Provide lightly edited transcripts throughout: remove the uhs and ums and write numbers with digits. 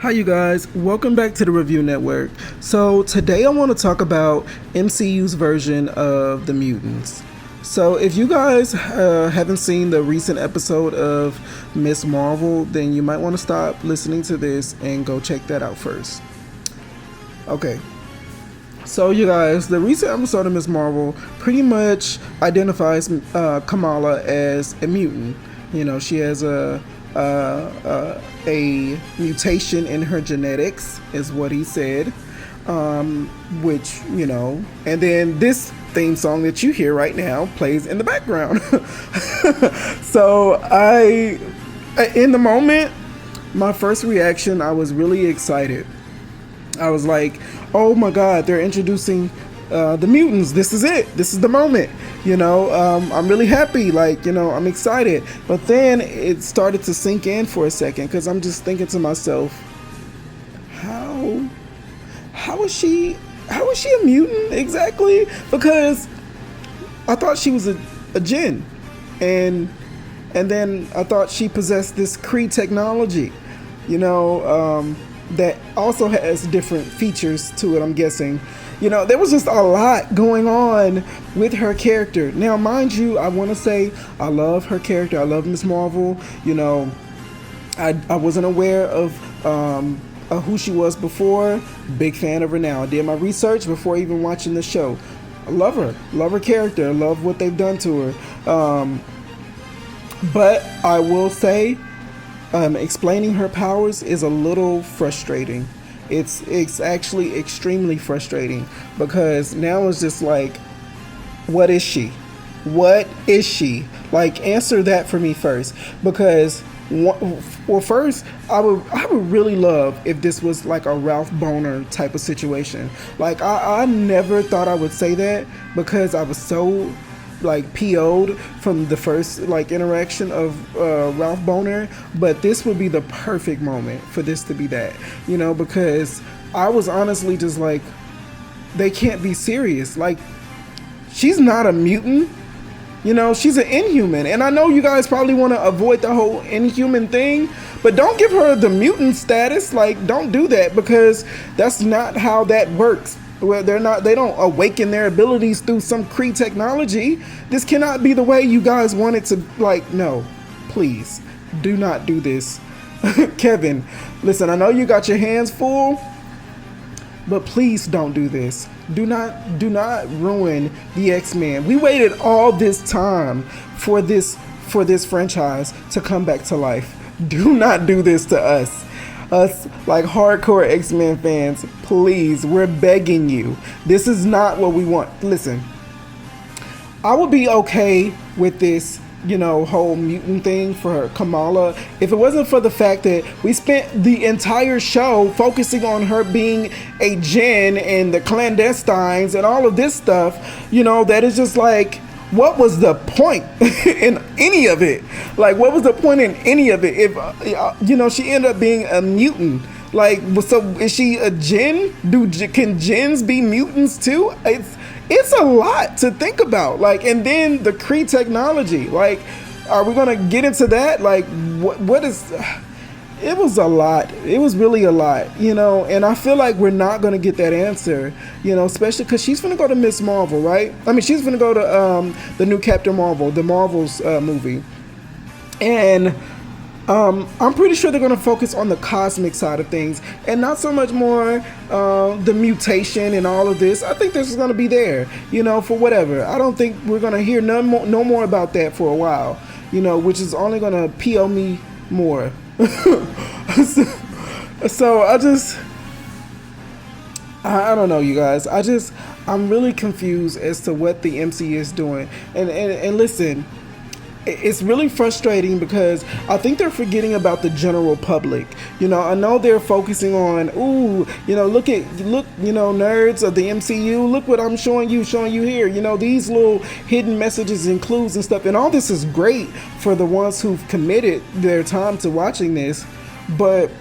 Hi you guys, welcome back to the Review Network. So today I want to talk about MCU's version of the Mutants. So if you guys haven't seen the recent episode of Miss Marvel, then you might want to stop listening to this and go check that out first. Okay, so you guys, the recent episode of Miss Marvel pretty much identifies Kamala as a mutant. You know, she has a mutation in her genetics, is what he said. Which, you know, and then this theme song that you hear right now plays in the background. So in the moment, my first reaction, I was really excited. I was like, oh my God, they're introducing the mutants. This is it. This is the moment. You know, I'm really happy. Like, you know, I'm excited. But then it started to sink in for a second because I'm just thinking to myself, how is she a mutant exactly? Because I thought she was a djinn, and then I thought she possessed this Kree technology, you know, that also has different features to it, I'm guessing. You know, there was just a lot going on with her character. Now, mind you, I want to say I love her character. I love Miss Marvel. You know, I wasn't aware of who she was before. Big fan of her now. I did my research before even watching the show. I love her character. I love what they've done to her. But I will say, explaining her powers is a little frustrating. It's actually extremely frustrating because now it's just like, what is she? What is she? Like, answer that for me first, because well, first, I would really love if this was like a Ralph Boner type of situation. Like, I never thought I would say that because I was so like PO'd from the first like interaction of Ralph Boner, but this would be the perfect moment for this to be that, you know, because I was honestly just like, they can't be serious. Like, she's not a mutant. You know, she's an Inhuman. And I know you guys probably want to avoid the whole Inhuman thing, but don't give her the mutant status. Like, don't do that, because that's not how that works. Well, they don't awaken their abilities through some Kree technology. This cannot be the way you guys want it to. Like, no, please do not do this. Kevin, listen, I know you got your hands full, but please don't do this. Do not ruin the X-Men. We waited all this time for this franchise to come back to life. Do not do this to us. Us, like hardcore X-Men fans, please, we're begging you. This is not what we want. Listen, I would be okay with this, you know, whole mutant thing for Kamala if it wasn't for the fact that we spent the entire show focusing on her being a djinn and the clandestines and all of this stuff, you know, that is just like, what was the point in any of it? Like, what was the point in any of it if, you know, she ended up being a mutant? Like, so is she a djinn? Can djinns be mutants too? It's a lot to think about. Like, and then the Kree technology. Like, are we gonna get into that? Like, what is? It was a lot. It was really a lot, you know. And I feel like we're not gonna get that answer, you know, especially because she's gonna go to Miss Marvel, right? I mean, she's gonna go to the new Captain Marvel, the Marvels movie, and I'm pretty sure they're going to focus on the cosmic side of things and not so much more the mutation and all of this. I think this is going to be there, you know, for whatever. I don't think we're going to hear no more about that for a while, you know, which is only going to PO me more. So I don't know, you guys. I'm really confused as to what the MCU is doing. And listen, it's really frustrating because I think they're forgetting about the general public. You know, I know they're focusing on, ooh, you know, look, you know, nerds of the MCU, look what I'm showing you here. You know, these little hidden messages and clues and stuff. And all this is great for the ones who've committed their time to watching this. But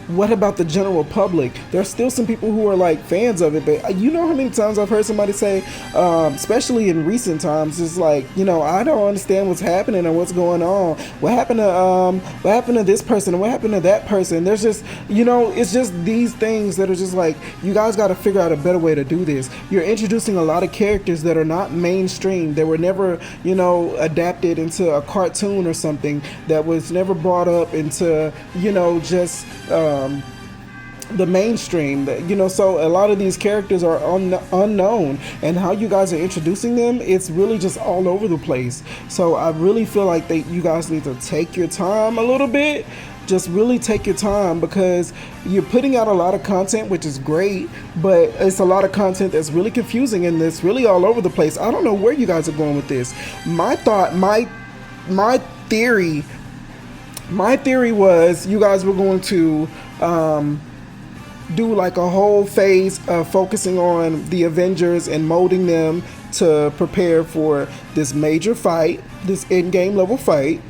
what about the general public? There's still some people who are like fans of it, but you know how many times I've heard somebody say, especially in recent times, it's like, I don't understand what's happening and what's going on. What happened to this person and what happened to that person? There's just, it's just these things that are just like, you guys got to figure out a better way to do this. You're introducing a lot of characters that are not mainstream. They were never, adapted into a cartoon or something, that was never brought up into, just the mainstream. So a lot of these characters are unknown, and how you guys are introducing them, it's really just all over the place. So I really feel like you guys need to take your time a little bit. Just really take your time, because you're putting out a lot of content, which is great, but it's a lot of content that's really confusing and it's really all over the place. I don't know where you guys are going with this. My theory was you guys were going to do like a whole phase of focusing on the Avengers and molding them to prepare for this major fight, this in-game level fight.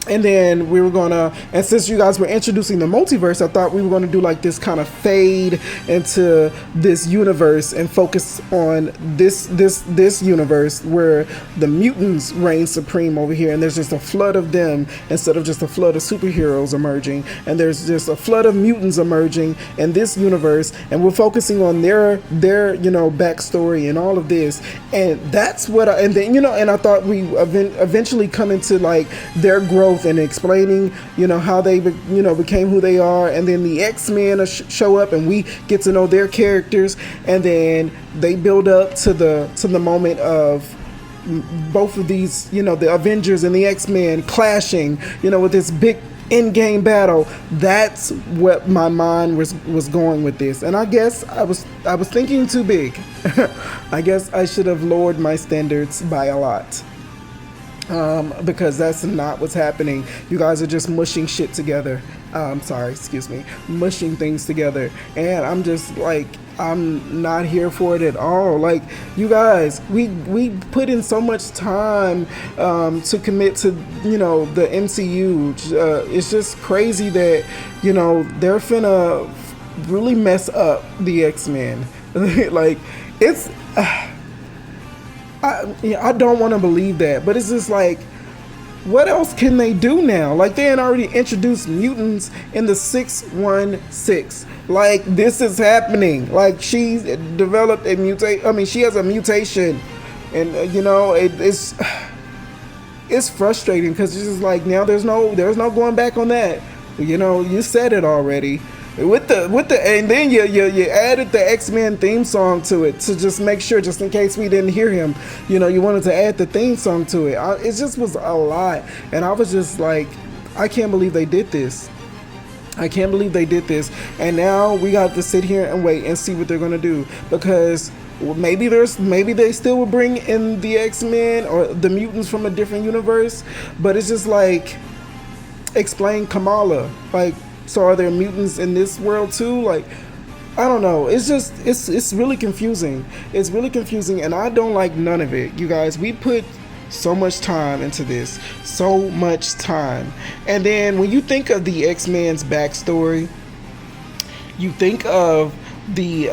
And then we were gonna, and since you guys were introducing the multiverse, I thought we were gonna do like this kind of fade into this universe and focus on this universe where the mutants reign supreme over here, and there's just a flood of them instead of just a flood of superheroes emerging, and there's just a flood of mutants emerging in this universe, and we're focusing on their backstory and all of this, and that's what and I thought we eventually come into like their growth and explaining, how they, became who they are, and then the X-Men show up and we get to know their characters, and then they build up to the moment of both of these, the Avengers and the X-Men clashing, with this big in-game battle. That's what my mind was going with this, and I guess I was thinking too big. I guess I should have lowered my standards by a lot. Because that's not what's happening. You guys are just mushing shit together. Mushing things together. And I'm just like, I'm not here for it at all. Like, you guys, we put in so much time to commit to, the MCU. It's just crazy that, they're finna really mess up the X-Men. Like, it's... I don't want to believe that, but it's just like, what else can they do now? Like, they had already introduced mutants in the 616. Like, this is happening. Like, she's developed a mutation. I mean, she has a mutation, and it's frustrating, because it's just like, now there's no going back on that. You said it already. With the and then you added the X-Men theme song to it to just make sure, just in case we didn't hear him, you wanted to add the theme song to it. It just was a lot, and I was just like, I can't believe they did this. And now we got to sit here and wait and see what they're gonna do, because maybe they still will bring in the X-Men or the mutants from a different universe, but it's just like, explain Kamala. Like, so are there mutants in this world too? Like, I don't know. It's just, it's really confusing. It's really confusing, and I don't like none of it. You guys, we put so much time into this. So much time. And then when you think of the X-Men's backstory, you think of the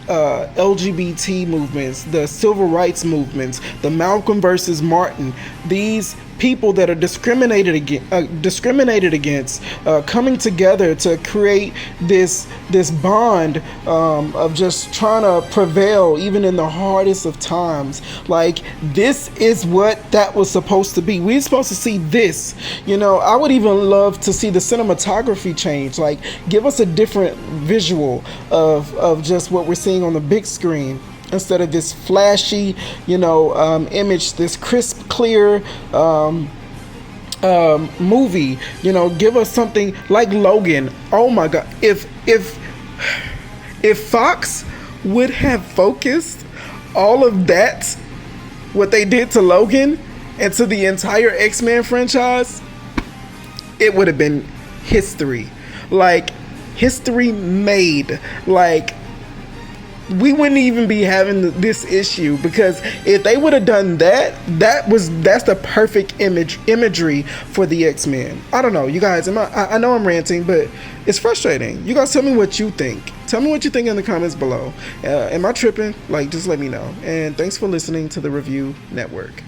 LGBT movements, the civil rights movements, the Malcolm versus Martin, these people that are discriminated against, coming together to create this bond of just trying to prevail even in the hardest of times. Like, this is what that was supposed to be. We're supposed to see this. I would even love to see the cinematography change. Like, give us a different visual of just what we're seeing on the big screen, instead of this flashy, image, this crisp, clear movie. Give us something like Logan. Oh my God! If Fox would have focused all of that, what they did to Logan and to the entire X-Men franchise, it would have been history. Like, history made. Like, we wouldn't even be having this issue, because if they would have done that, that's the perfect imagery for the X-Men. I don't know, you guys. I know I'm ranting, but it's frustrating. You guys, tell me what you think. Tell me what you think in the comments below. Am I tripping? Like, just let me know. And thanks for listening to the Review Network.